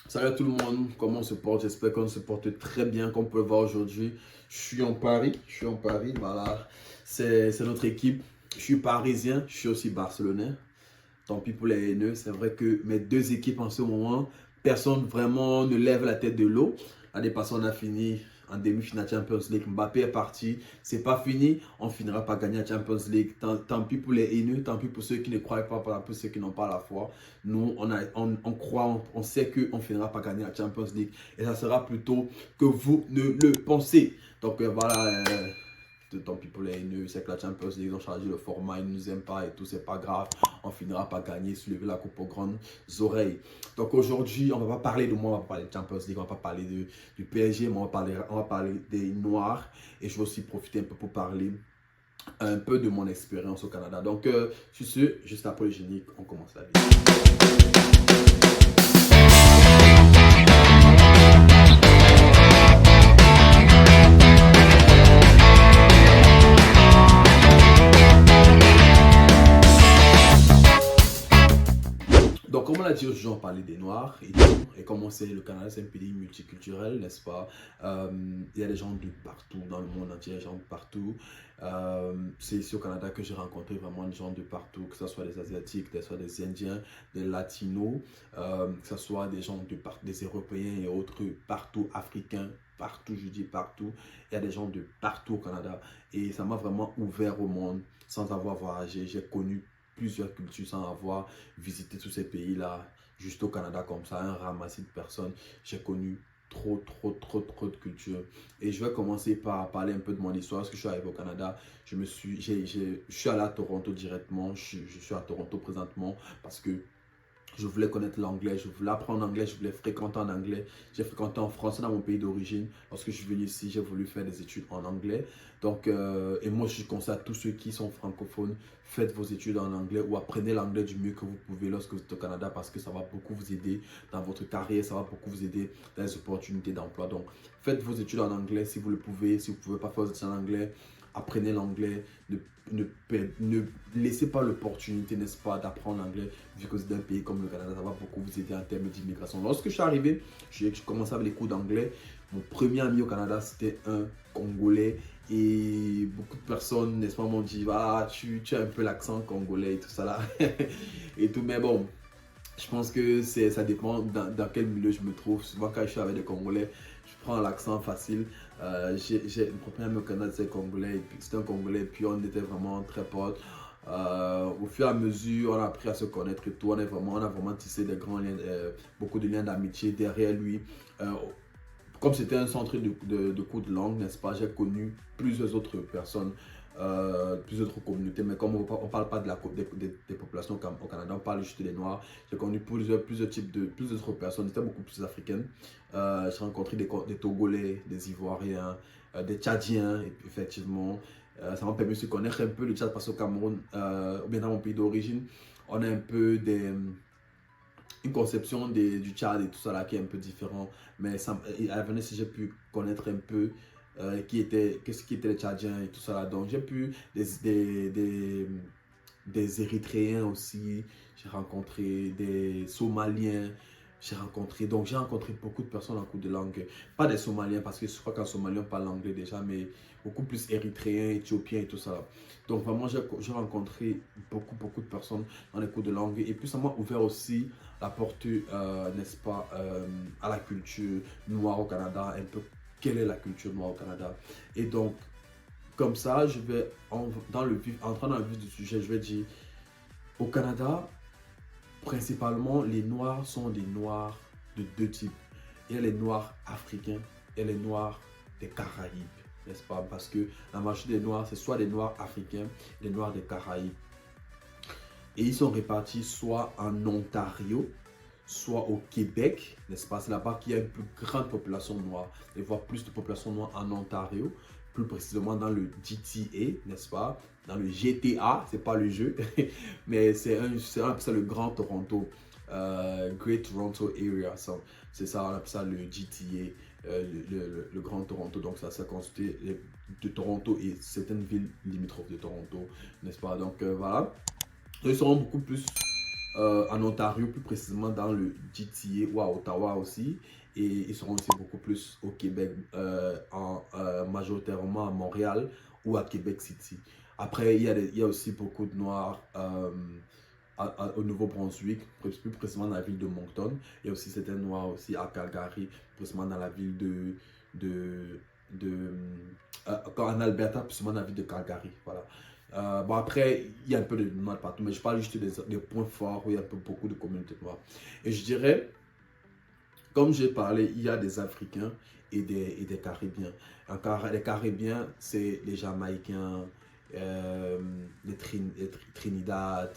Salut à tout le monde, comment on se porte? J'espère qu'on se porte très bien, comme on peut le voir aujourd'hui. Je suis en Paris, voilà. C'est notre équipe. Je suis parisien, je suis aussi barcelonais. Tant pis pour les haineux, c'est vrai que mes deux équipes en ce moment, personne vraiment ne lève la tête de l'eau. L'année passée, on a fini en demi-finale Champions League. Mbappé est parti, c'est pas fini, on finira par gagner la Champions League. Tant pis pour les haineux, tant pis pour ceux qui ne croient pas, pour ceux qui n'ont pas la foi. Nous, on croit, on sait qu'on finira par gagner la Champions League. Et ça sera plutôt que vous ne le pensez. Donc voilà. Tant pis pour les haineux, c'est que la Champions League, ils ont changé le format, ils ne nous aiment pas et tout, c'est pas grave. On finira par gagner, soulever la coupe aux grandes oreilles. Donc aujourd'hui, on va pas parler de moi, on va pas parler de Champions League, on va pas parler du PSG, mais on va parler des Noirs. Et je vais aussi profiter un peu pour parler un peu de mon expérience au Canada. Donc sur ce, juste après le générique, on commence la vidéo. Donc, comme on l'a dit aujourd'hui, on parlait des Noirs et tout. Et comme on sait, le Canada, c'est un pays multiculturel, n'est-ce pas? Il y a des gens de partout dans le monde entier, des gens de partout. C'est ici au Canada que j'ai rencontré vraiment des gens de partout, que ce soit des Asiatiques, que ce soit des Indiens, des Latinos, que ce soit des gens des Européens et autres, partout, Africains, partout, je dis partout. Il y a des gens de partout au Canada. Et ça m'a vraiment ouvert au monde sans avoir voyagé. J'ai connu plusieurs cultures sans avoir visité tous ces pays-là, juste au Canada comme ça, un ramassis de personnes. J'ai connu trop de cultures. Et je vais commencer par parler un peu de mon histoire. Parce que je suis arrivé au Canada, je suis allé à Toronto directement. Je suis à Toronto présentement parce que je voulais connaître l'anglais, je voulais apprendre l'anglais, je voulais fréquenter en anglais. J'ai fréquenté en français dans mon pays d'origine. Lorsque je suis venu ici, j'ai voulu faire des études en anglais. Donc, et moi, je conseille à tous ceux qui sont francophones, faites vos études en anglais ou apprenez l'anglais du mieux que vous pouvez lorsque vous êtes au Canada parce que ça va beaucoup vous aider dans votre carrière, ça va beaucoup vous aider dans les opportunités d'emploi. Donc, faites vos études en anglais si vous le pouvez. Si vous ne pouvez pas faire vos études en anglais, apprenez l'anglais. Ne laissez pas l'opportunité, n'est-ce pas, d'apprendre l'anglais vu que c'est un pays comme le Canada, ça va beaucoup vous aider en termes d'immigration. Lorsque je suis arrivé, j'ai commencé avec les cours d'anglais. Mon premier ami au Canada, c'était un Congolais. Et beaucoup de personnes, n'est-ce pas, m'ont dit, ah, tu as un peu l'accent congolais et tout ça là. Et tout, mais bon, je pense que ça dépend dans quel milieu je me trouve. Souvent, quand je suis avec des Congolais, je prends l'accent facile. Mon premier ami au Canada, c'est Congolais. C'était un Congolais, puis on était vraiment très potes. Au fur et à mesure, on a appris à se connaître et tout. On a vraiment tissé des grands liens, beaucoup de liens d'amitié derrière lui. Comme c'était un centre de cours de langue, n'est-ce pas, j'ai connu plusieurs autres personnes, plusieurs autres communautés, mais comme on ne parle pas des populations au Canada, on parle juste des Noirs. J'ai connu plusieurs autres personnes, c'était beaucoup plus africaines. J'ai rencontré des Togolais, des Ivoiriens, des Tchadiens, effectivement. Ça m'a permis de se connaître un peu le Tchad parce qu'au Cameroun, ou bien dans mon pays d'origine, on a un peu une conception du Tchad et tout ça là qui est un peu différent. Mais à l'avenir, si j'ai pu connaître un peu qu'est-ce qui était les Tchadiens et tout ça là. Donc j'ai pu des Érythréens aussi, j'ai rencontré des Somaliens, donc j'ai rencontré beaucoup de personnes en cours de langue. Pas des Somaliens parce que je crois qu'en Somalie on parle anglais déjà, mais beaucoup plus Érythréens, Éthiopiens et tout ça. Donc vraiment j'ai rencontré beaucoup de personnes dans les cours de langue et puis ça m'a ouvert aussi la porte, n'est-ce pas, à la culture noire au Canada, un peu quelle est la culture noire au Canada. Et donc comme ça, je vais entrer dans le vif du sujet, je vais dire, au Canada, principalement, les Noirs sont des Noirs de deux types. Il y a les Noirs africains et les Noirs des Caraïbes, n'est-ce pas? Parce que la majorité des Noirs, c'est soit des Noirs africains, des Noirs des Caraïbes. Et ils sont répartis soit en Ontario, soit au Québec, n'est-ce pas? C'est là-bas qu'il y a une plus grande population noire. Et voire plus de population noire en Ontario, plus précisément dans le GTA, n'est-ce pas? Dans le GTA, c'est pas le jeu, mais c'est le Grand Toronto, Great Toronto Area. C'est ça, on appelle ça le GTA, le Grand Toronto. Donc ça constitué de Toronto et certaines villes limitrophes de Toronto, n'est-ce pas? Donc voilà. Ils seront beaucoup plus en Ontario, plus précisément dans le GTA ou à Ottawa aussi. Et ils seront aussi beaucoup plus au Québec, majoritairement à Montréal ou à Québec City. Après, il y a aussi beaucoup de Noirs au Nouveau-Brunswick, plus précisément dans la ville de Moncton. Il y a aussi certains Noirs aussi à Calgary, précisément dans la ville de en Alberta, précisément dans la ville de Calgary. Voilà. Bon, après, il y a un peu de noirs partout, mais je parle juste des points forts où il y a un peu beaucoup de communautés noires. Et je dirais, comme j'ai parlé, il y a des Africains et des Caribéens. Les Caribéens, c'est les Jamaïcains, les Trinidad,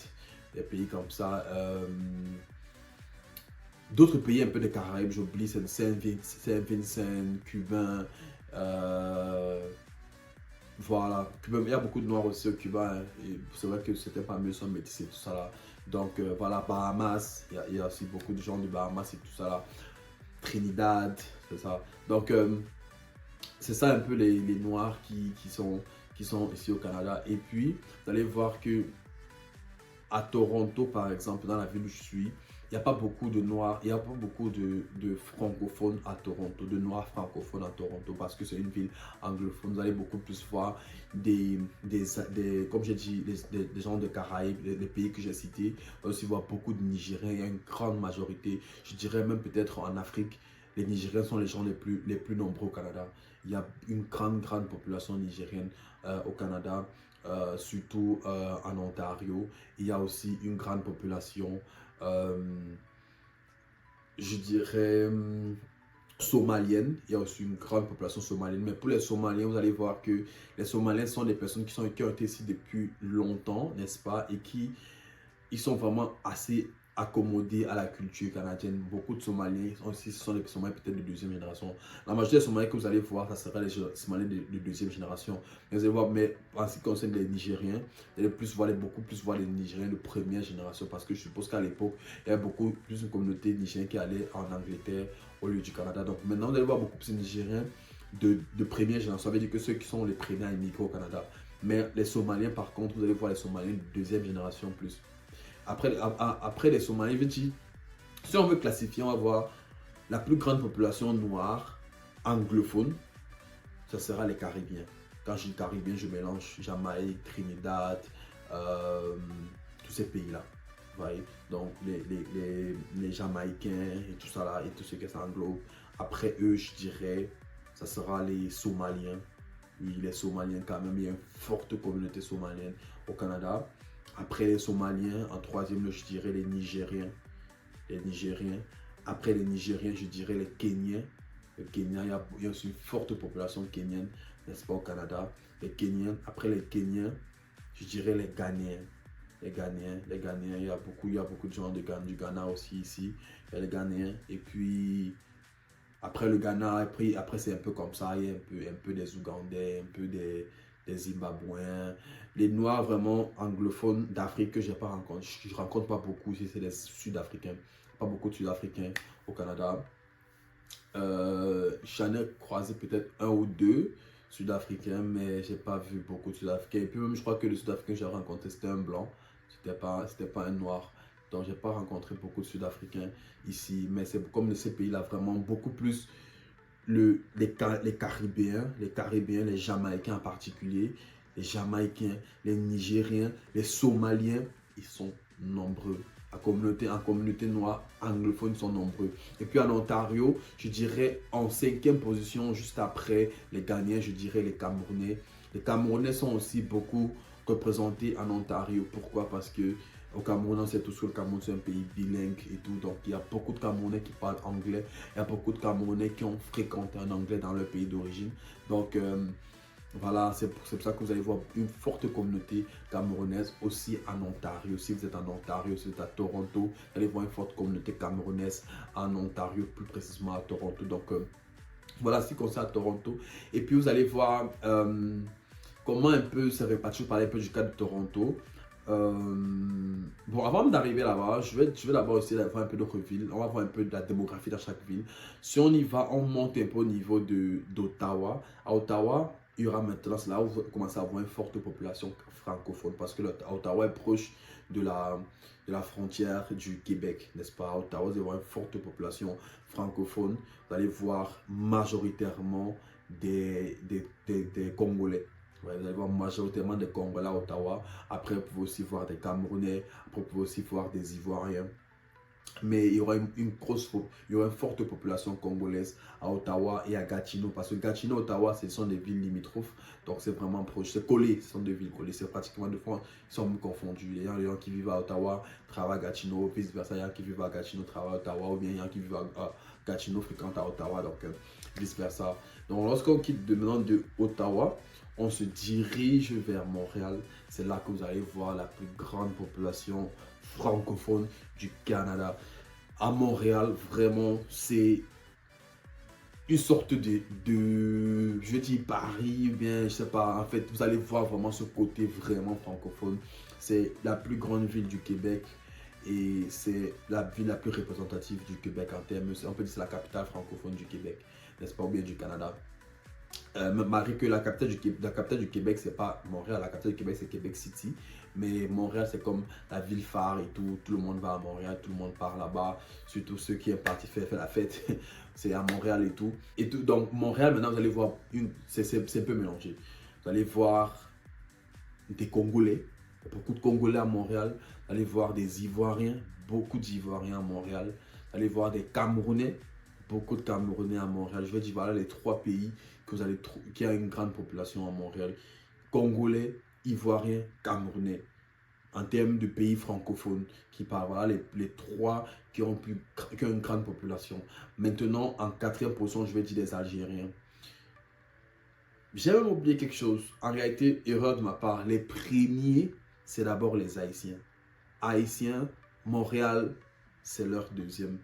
des pays comme ça. D'autres pays un peu des Caraïbes, j'oublie, c'est Saint-Vincent, Cubain. Voilà, il y a beaucoup de Noirs aussi au Cuba. Hein, c'est vrai que c'était pas mieux, sont métissés, tout ça là. Donc voilà, Bahamas, il y a aussi beaucoup de gens du Bahamas et tout ça là. Trinidad, c'est ça. Donc c'est ça un peu les Noirs qui sont ici au Canada. Et puis, vous allez voir que à Toronto, par exemple, dans la ville où je suis, il n'y a pas beaucoup de Noirs, il n'y a pas beaucoup de francophones à Toronto, de Noirs francophones à Toronto, parce que c'est une ville anglophone. Vous allez beaucoup plus voir comme j'ai dit, des gens de Caraïbes, les pays que j'ai cités. Vous allez aussi voir beaucoup de Nigériens, il y a une grande majorité, je dirais même peut-être en Afrique. Les Nigériens sont les gens les plus nombreux au Canada. Il y a une grande population nigérienne au Canada. Surtout en Ontario. Il y a aussi une grande population, je dirais, somalienne. Il y a aussi une grande population somalienne. Mais pour les Somaliens, vous allez voir que les Somaliens sont des personnes qui ont été ici depuis longtemps, n'est-ce pas? Et ils sont vraiment assez accommodés à la culture canadienne. Beaucoup de Somaliens aussi, ce sont des Somaliens peut-être de deuxième génération. La majorité des Somaliens que vous allez voir, ça sera les Somaliens de deuxième génération. Mais vous allez voir, mais en ce qui concerne les Nigériens, vous allez beaucoup plus voir les Nigériens de première génération parce que je suppose qu'à l'époque, il y a beaucoup plus une communauté nigérienne qui allait en Angleterre au lieu du Canada. Donc maintenant, vous allez voir beaucoup plus de Nigériens de première génération. Ça veut dire que ceux qui sont les premiers à immigrer au Canada. Mais les Somaliens, par contre, vous allez voir les Somaliens de deuxième génération plus. Après les Somaliens, si on veut classifier, on va voir la plus grande population noire anglophone, ça sera les Caribiens. Quand je dis Caribiens, je mélange Jamaïque, Trinidad, tous ces pays-là. Donc les Jamaïcains et tout ça là, et tout ce que ça englobe. Après eux, je dirais, ça sera les Somaliens. Oui, les Somaliens quand même, il y a une forte communauté somalienne au Canada. Après les Somaliens, en troisième, je dirais les Nigériens. Les Nigériens. Après les Nigériens, je dirais les Kenyans. Le Kenya, il y a aussi une forte population kenyane, n'est-ce pas, au Canada. Les Kenyans. Après les Kenyans, je dirais les Ghanéens. Les Ghanéens, il y a beaucoup de gens du Ghana aussi ici. Il y a les Ghanéens. Et puis, après le Ghana, après c'est un peu comme ça. Il y a un peu des Ougandais, un peu des Zimbabwéens. Les Noirs vraiment anglophones d'Afrique que je ne rencontre pas beaucoup ici, c'est les Sud-Africains. Pas beaucoup de Sud-Africains au Canada. J'en ai croisé peut-être un ou deux Sud-Africains, mais j'ai pas vu beaucoup de Sud-Africains. Et puis même, je crois que le Sud-Africain que j'ai rencontré, c'était un blanc. C'était pas un noir. Donc, j'ai pas rencontré beaucoup de Sud-Africains ici. Mais c'est comme ces pays-là, vraiment beaucoup plus les Caribéens, les Jamaïcains en particulier, les Jamaïcains, les Nigériens, les Somaliens, ils sont nombreux. En communauté noire, anglophones sont nombreux. Et puis en Ontario, je dirais en cinquième position, juste après les Ghanéens, je dirais les Camerounais. Les Camerounais sont aussi beaucoup représentés en Ontario. Pourquoi? Parce que au Cameroun, on sait tous que le Cameroun c'est un pays bilingue et tout. Donc il y a beaucoup de Camerounais qui parlent anglais. Il y a beaucoup de Camerounais qui ont fréquenté un anglais dans leur pays d'origine. Donc voilà, c'est pour ça que vous allez voir une forte communauté camerounaise aussi en Ontario. Si vous êtes en Ontario, si vous êtes à Toronto, vous allez voir une forte communauté camerounaise en Ontario, plus précisément à Toronto. Donc voilà ce qui concerne Toronto. Et puis vous allez voir comment un peu se répartit. Je parlais un peu du cas de Toronto. Bon, avant d'arriver là-bas, je vais d'abord essayer d'avoir un peu d'autres villes. On va voir un peu de la démographie dans chaque ville. Si on y va, on monte un peu au niveau d'Ottawa. À Ottawa, il y aura maintenant, c'est là où vous commencez à avoir une forte population francophone parce que Ottawa est proche de la frontière du Québec, n'est-ce pas? À Ottawa, vous allez voir une forte population francophone. Vous allez voir majoritairement des Congolais. Ouais, vous allez voir majoritairement des Congolais à Ottawa. Après, vous pouvez aussi voir des Camerounais. Après, vous pouvez aussi voir des Ivoiriens. Mais il y aura il y aura une forte population congolaise à Ottawa et à Gatineau. Parce que Gatineau et Ottawa, ce sont des villes limitrophes. Donc c'est vraiment proche. C'est collé, ce sont deux villes collées. C'est pratiquement deux fois, ils sont confondus. Il y a des gens qui vivent à Ottawa, travaillent à Gatineau, vice versa. Il y a des gens qui vivent à Gatineau, travaillent à Ottawa. Ou bien il y a des gens qui vivent à Gatineau, fréquentent à Ottawa. Donc vice versa. Donc lorsqu'on quitte maintenant de Ottawa, on se dirige vers Montréal. C'est là que vous allez voir la plus grande population francophone du Canada. À Montréal, vraiment, c'est une sorte je dis Paris, ou bien, je sais pas, en fait, vous allez voir vraiment ce côté vraiment francophone. C'est la plus grande ville du Québec et c'est la ville la plus représentative du Québec en termes, on peut dire c'est la capitale francophone du Québec, n'est-ce pas, ou bien du Canada. Malgré que la capitale du Québec, c'est pas Montréal, la capitale du Québec, c'est Québec City. Mais Montréal, c'est comme la ville phare et tout. Tout le monde va à Montréal, tout le monde part là-bas. Surtout ceux qui aiment partir faire la fête, c'est à Montréal et tout. Donc, Montréal, maintenant, vous allez voir, c'est un peu mélangé. Vous allez voir des Congolais, beaucoup de Congolais à Montréal. Vous allez voir des Ivoiriens, beaucoup d'Ivoiriens à Montréal. Vous allez voir des Camerounais, beaucoup de Camerounais à Montréal. Je vais dire, voilà les trois pays qui a une grande population à Montréal. Congolais, Ivoiriens, Camerounais. En termes de pays francophones qui parlent, voilà les trois qui ont une grande population. Maintenant, en quatrième position, je vais dire des Algériens. J'ai même oublié quelque chose. En réalité, erreur de ma part. Les premiers, c'est d'abord les Haïtiens. Haïtiens, Montréal, c'est leur deuxième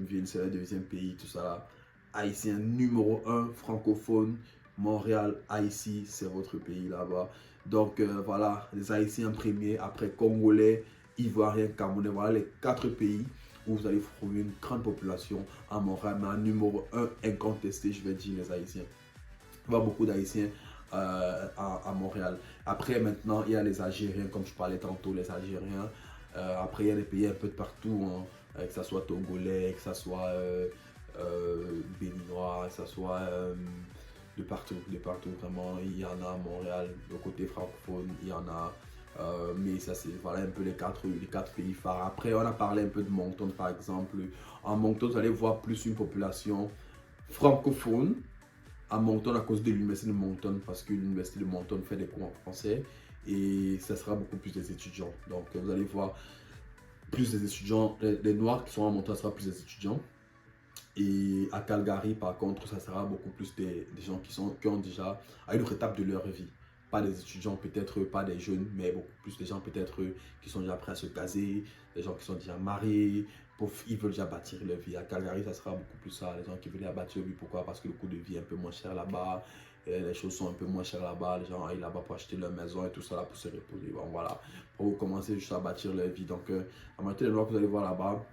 ville, c'est leur deuxième pays, tout ça. Haïtien numéro 1, francophone, Montréal, Haïti, c'est votre pays là-bas. Donc voilà, les Haïtiens premiers, après Congolais, Ivoiriens, Camerounais, voilà les 4 pays où vous allez trouver une grande population à Montréal. Mais en numéro 1, incontesté, je vais dire les Haïtiens. Il y a beaucoup d'Haïtiens à Montréal. Après, maintenant, il y a les Algériens, comme je parlais tantôt, les Algériens. Après, il y a des pays un peu de partout, hein, que ce soit Togolais, que ce soit Béninois, que ce soit de partout, vraiment. Il y en a à Montréal, le côté francophone, il y en a. Mais ça, c'est voilà un peu les quatre pays phares. Après, on a parlé un peu de Moncton, par exemple. En Moncton, vous allez voir plus une population francophone à Moncton à cause de l'université de Moncton, parce que l'université de Moncton fait des cours en français et ça sera beaucoup plus des étudiants. Donc vous allez voir plus des étudiants, les Noirs qui sont à Moncton, ça sera plus des étudiants. Et à Calgary, par contre, ça sera beaucoup plus des gens qui ont déjà à une autre étape de leur vie. Pas des étudiants, peut-être pas des jeunes, mais beaucoup plus des gens peut-être qui sont déjà prêts à se caser, des gens qui sont déjà mariés, ils veulent déjà bâtir leur vie. À Calgary, ça sera beaucoup plus ça, les gens qui veulent déjà bâtir leur vie. Pourquoi? Parce que le coût de vie est un peu moins cher là-bas, les choses sont un peu moins chères là-bas, les gens aillent là-bas pour acheter leur maison et tout ça là pour se reposer. Bon, voilà, pour commencer juste à bâtir leur vie. Donc, en matière de loi que vous allez voir là-bas,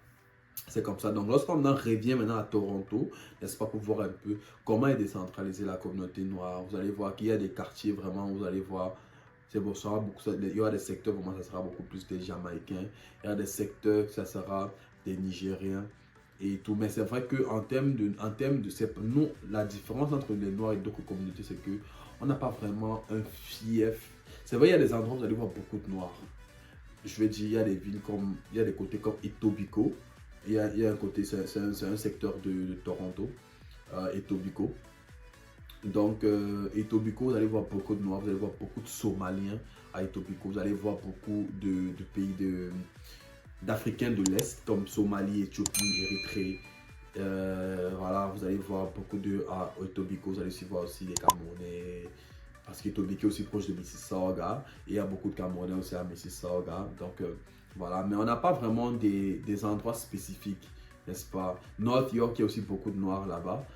c'est comme ça. Donc, lorsqu'on revient maintenant à Toronto, n'est-ce pas, pour voir un peu comment est décentralisée la communauté noire, vous allez voir qu'il y a des quartiers vraiment, vous allez voir, c'est pour ça, il y aura des secteurs, vraiment, ça sera beaucoup plus des Jamaïcains, il y a des secteurs, ça sera des Nigériens et tout. Mais c'est vrai qu'en termes de, nous, la différence entre les Noirs et d'autres communautés, c'est que on n'a pas vraiment un fief. C'est vrai, il y a des endroits où vous allez voir beaucoup de Noirs. Je vais dire, il y a des villes comme, il y a des côtés comme Etobicoke. Il y a un côté, c'est un secteur de Toronto, Etobicoke. Donc, Etobicoke, vous allez voir beaucoup de Noirs, vous allez voir beaucoup de Somaliens à Etobicoke, vous allez voir beaucoup de pays d'Africains de l'Est, comme Somalie, Éthiopie, Érythrée. Voilà, vous allez voir beaucoup à Etobicoke, vous allez aussi voir aussi les Camerounais, parce qu'Etobicoke est aussi proche de Mississauga, et il y a beaucoup de Camerounais aussi à Mississauga. Donc, voilà, mais on n'a pas vraiment des endroits spécifiques, n'est-ce pas? North York, il y a aussi beaucoup de Noirs là-bas.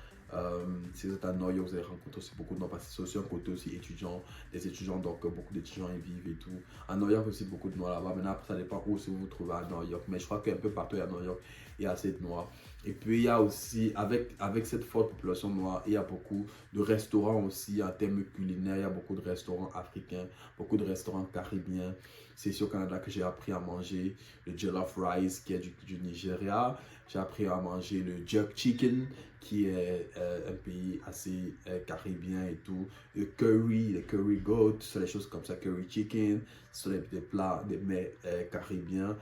Si vous êtes à New York, vous allez rencontrer aussi beaucoup de Noirs parce que c'est aussi un côté aussi étudiant, des étudiants, donc beaucoup d'étudiants y vivent et tout. À New York aussi beaucoup de Noirs là-bas. Maintenant, après, ça dépend où si vous vous trouvez à New York. Mais je crois qu'un peu partout à New York, il y a assez de noirs. Et puis il y a aussi, avec cette forte population noire, il y a beaucoup de restaurants aussi en termes culinaires. Il y a beaucoup de restaurants africains, beaucoup de restaurants caribéens. C'est ici au Canada que j'ai appris à manger le jollof rice qui est du Nigeria. J'ai appris à manger le jerk chicken qui est un pays assez caribien et tout. Le curry, les curry goat, c'est des choses comme ça, curry chicken, c'est des plats, des mets caribéens.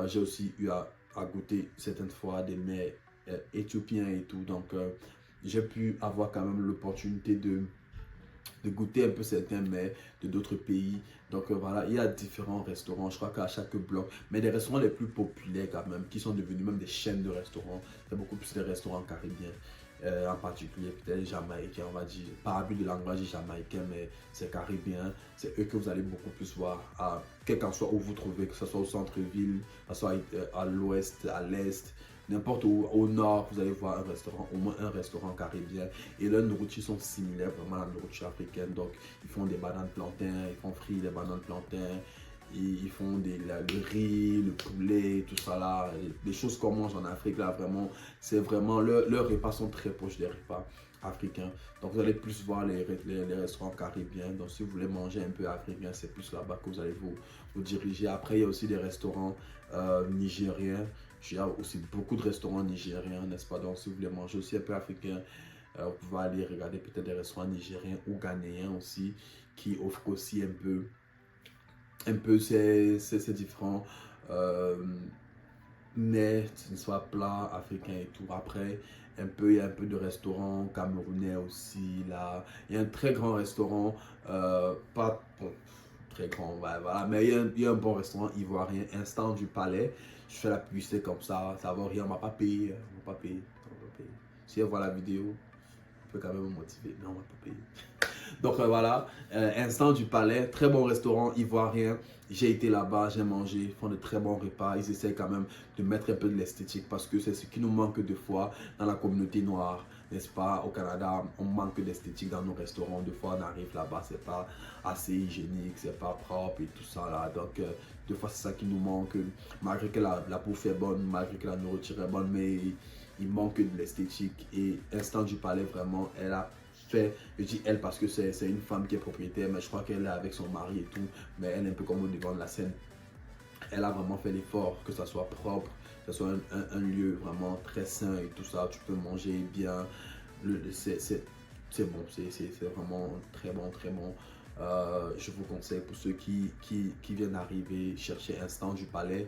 J'ai aussi eu à goûter certaines fois des mets éthiopiens et tout. Donc, j'ai pu avoir quand même l'opportunité de goûter un peu certains mets de d'autres pays. Donc voilà, il y a différents restaurants, je crois qu'à chaque bloc, mais les restaurants les plus populaires quand même, qui sont devenus même des chaînes de restaurants, c'est beaucoup plus des restaurants caribéens. En particulier peut-être jamaïcains, on va dire, par abus de langage jamaïcain, mais c'est caribéen, c'est eux que vous allez beaucoup plus voir, quel qu'en soit où vous trouvez, que ce soit au centre-ville, que ce soit à l'ouest, à l'est, n'importe où, au nord, vous allez voir un restaurant, au moins un restaurant caribien. Et leurs nourritures sont similaires vraiment à la nourriture africaine. Donc, ils font des bananes plantains, ils font frire les bananes plantains, ils font le riz, le poulet, tout ça là. Les choses qu'on mange en Afrique là, vraiment, c'est vraiment, leurs repas sont très proches des repas africains. Donc, vous allez plus voir les restaurants caribéens. Donc, si vous voulez manger un peu africain, c'est plus là-bas que vous allez vous diriger. Après, il y a aussi des restaurants nigériens. Il y a aussi beaucoup de restaurants nigériens, n'est-ce pas? Donc, si vous voulez manger aussi un peu africain, vous pouvez aller regarder peut-être des restaurants nigériens ou ghanéens aussi, qui offrent aussi un peu ces différents mets, soit plats africains et tout. Après, il y a un peu de restaurants camerounais aussi, là. Il y a un très grand restaurant, pas bon, très grand, ouais, voilà, mais il y a un bon restaurant ivoirien, Instant du Palais. Je fais la publicité comme ça va rien, on m'a pas payé, on m'a pas payé, on m'a pas payé. Si elle voit la vidéo, on peut quand même me motiver, mais on m'a pas payé. Donc voilà, Instant du Palais, très bon restaurant ivoirien. J'ai été là-bas, j'ai mangé, ils font de très bons repas. Ils essaient quand même de mettre un peu de l'esthétique parce que c'est ce qui nous manque des fois dans la communauté noire, n'est-ce pas? Au Canada, on manque d'esthétique dans nos restaurants. Des fois, on arrive là-bas, c'est pas assez hygiénique, c'est pas propre et tout ça là. Donc, des fois, c'est ça qui nous manque. Malgré que la bouffe est bonne, malgré que la nourriture est bonne, mais il manque de l'esthétique. Et Instant du Palais, vraiment, elle a fait, je dis elle parce que c'est une femme qui est propriétaire, mais je crois qu'elle est avec son mari et tout, mais elle est un peu comme au devant de la scène. Elle a vraiment fait l'effort que ça soit propre, que ça soit un lieu vraiment très sain et tout ça, tu peux manger bien, c'est bon, c'est vraiment très bon, très bon. Je vous conseille pour ceux qui viennent d'arriver, chercher Instant du Palais.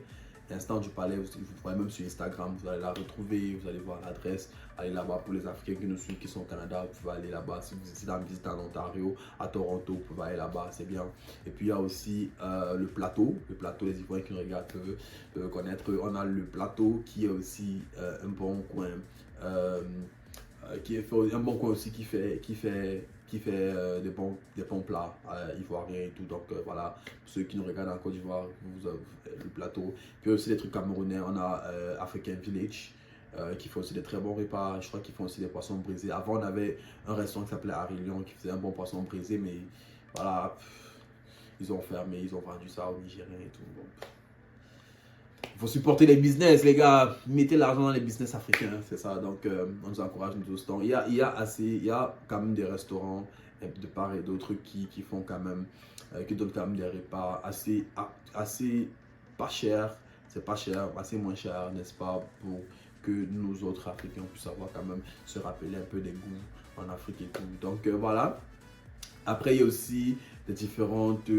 Instant du Palais, vous voyez même sur Instagram, vous allez la retrouver, vous allez voir l'adresse, allez là-bas. Pour les Africains qui nous suivent, qui sont au Canada, vous pouvez aller là-bas. Si vous êtes en visite en Ontario, à Toronto, vous pouvez aller là-bas, c'est bien. Et puis il y a aussi le plateau, les Ivoiriens qui nous regardent peuvent connaître. On a le plateau qui est aussi un bon coin, un bon coin aussi qui fait des bons plats ivoiriens et tout. Donc voilà, pour ceux qui nous regardent en Côte d'Ivoire, vous avez le plateau. Puis aussi des trucs camerounais, on a African Village qui fait aussi des très bons repas. Je crois qu'ils font aussi des poissons brisés. Avant, on avait un restaurant qui s'appelait Harry Lion qui faisait un bon poisson brisé, mais voilà, ils ont fermé, ils ont vendu ça aux Nigériens et tout. Donc, il faut supporter les business, les gars. Mettez l'argent dans les business africains, c'est ça. Donc, on nous encourage nous tous. Donc, il y a quand même des restaurants de part et d'autre qui font quand même, qui donnent quand même des repas assez pas chers. C'est pas cher, assez moins cher, n'est-ce pas, pour que nous autres Africains puissent avoir quand même se rappeler un peu des goûts en Afrique et tout. Donc, voilà. Après, il y a aussi des différentes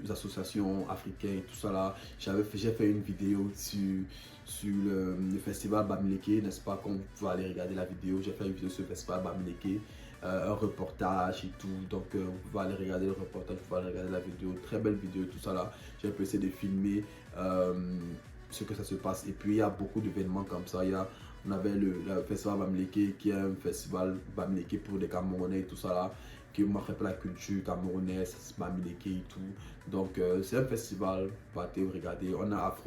associations africaines et tout ça là. J'ai fait une vidéo sur le festival Bamileke, n'est-ce pas? Quand vous pouvez aller regarder la vidéo, j'ai fait une vidéo sur le festival Bamileke, un reportage et tout. Donc, vous pouvez aller regarder le reportage, vous pouvez aller regarder la vidéo, très belle vidéo, tout ça là. J'ai essayé de filmer ce que ça se passe. Et puis, il y a beaucoup d'événements comme ça. On avait le festival Bamileke qui est un festival Bamileke pour les Camerounais et tout ça là, qui marque un peu la culture camerounaise, Bamileke et tout. Donc c'est un festival, vous pouvez regarder. On a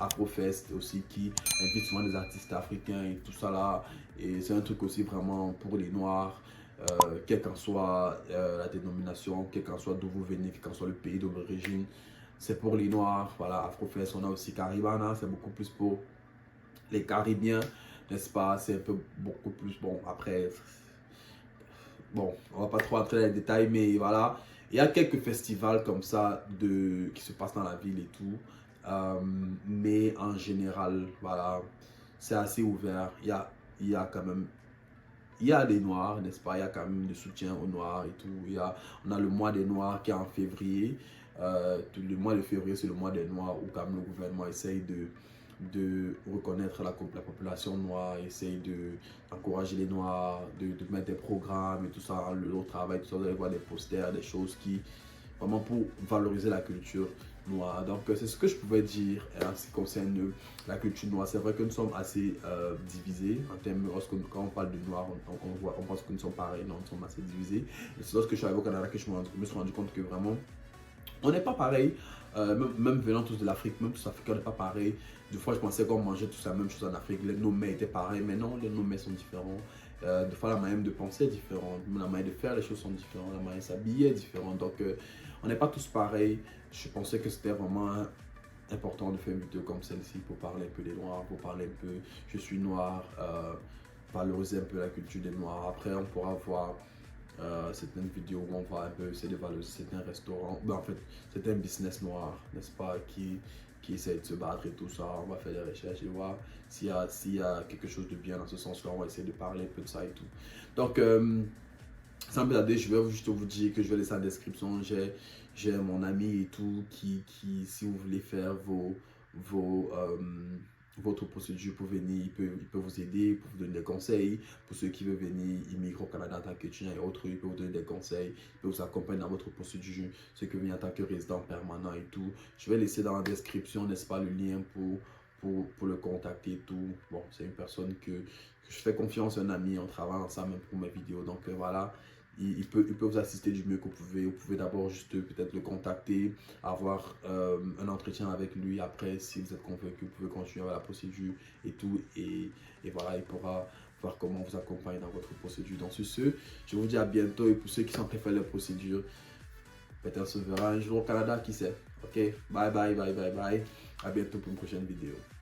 Afrofest aussi qui invite souvent des artistes africains et tout ça là. Et c'est un truc aussi vraiment pour les Noirs, quelle qu'en soit la dénomination, quel qu'en soit d'où vous venez, quel qu'en soit le pays de l'origine. C'est pour les Noirs, voilà, Afrofest. On a aussi Caribana, c'est beaucoup plus pour les Caribéens, n'est-ce pas? C'est un peu beaucoup plus, bon, après, bon, on va pas trop entrer dans les détails, mais voilà. Il y a quelques festivals comme ça qui se passent dans la ville et tout. Mais en général, voilà, c'est assez ouvert. Il y a quand même, il y a les Noirs, n'est-ce pas? Il y a quand même du soutien aux Noirs et tout. On a le mois des Noirs qui est en février. Le mois de février, c'est le mois des Noirs où quand même le gouvernement essaye de reconnaître la population noire, essaye d'encourager les Noirs, de mettre des programmes et tout ça, le travail, tout ça, vous allez voir des posters, des choses qui, vraiment pour valoriser la culture noire. Donc c'est ce que je pouvais dire en ce qui concerne la culture noire. C'est vrai que nous sommes assez divisés en termes, quand on parle de noir, on pense que nous sommes pareils, non, nous sommes assez divisés. Et c'est lorsque je suis arrivé au Canada que je me suis rendu compte que vraiment, on n'est pas pareil. Même venant tous de l'Afrique, même tous africains, on n'est pas pareil. Des fois, je pensais qu'on mangeait tous la même chose en Afrique. Nos mets étaient pareils, mais non, nos mets sont différents. Des fois, la manière de penser est différente. La manière de faire les choses sont différentes. La manière de s'habiller est différente. Donc, on n'est pas tous pareils. Je pensais que c'était vraiment important de faire une vidéo comme celle-ci pour parler un peu des Noirs, pour parler un peu, je suis noir, valoriser un peu la culture des Noirs. Après, on pourra voir certaines vidéos où on va un peu essayer de valoriser certains restaurants. Ben, en fait, c'est un business noir, n'est-ce pas, qui essaie de se battre et tout ça. On va faire des recherches et voir s'il y a quelque chose de bien dans ce sens-là. On va essayer de parler un peu de ça et tout. Donc, sans plus tarder, je vais juste vous dire que je vais laisser en description. J'ai mon ami et tout si vous voulez faire vos, votre procédure pour venir, il peut vous aider, pour vous donner des conseils. Pour ceux qui veulent venir immigrer au Canada en tant qu'étudiant et autres, il peut vous donner des conseils, il peut vous accompagner dans votre procédure. Ceux qui viennent en tant que résident permanent et tout. Je vais laisser dans la description, n'est-ce pas, le lien pour le contacter et tout. Bon, c'est une personne que je fais confiance, un ami, on travaille ensemble pour mes vidéos. Donc voilà, il peut vous assister du mieux que vous pouvez. Vous pouvez d'abord juste peut-être le contacter, avoir un entretien avec lui. Après, si vous êtes convaincu, vous pouvez continuer avec la procédure et tout. Et voilà, il pourra voir comment vous accompagner dans votre procédure. Donc sur ce, je vous dis à bientôt. Et pour ceux qui sont prêts à faire la procédure, peut-être on se verra un jour au Canada, qui sait. Ok, bye bye, bye bye bye. À bientôt pour une prochaine vidéo.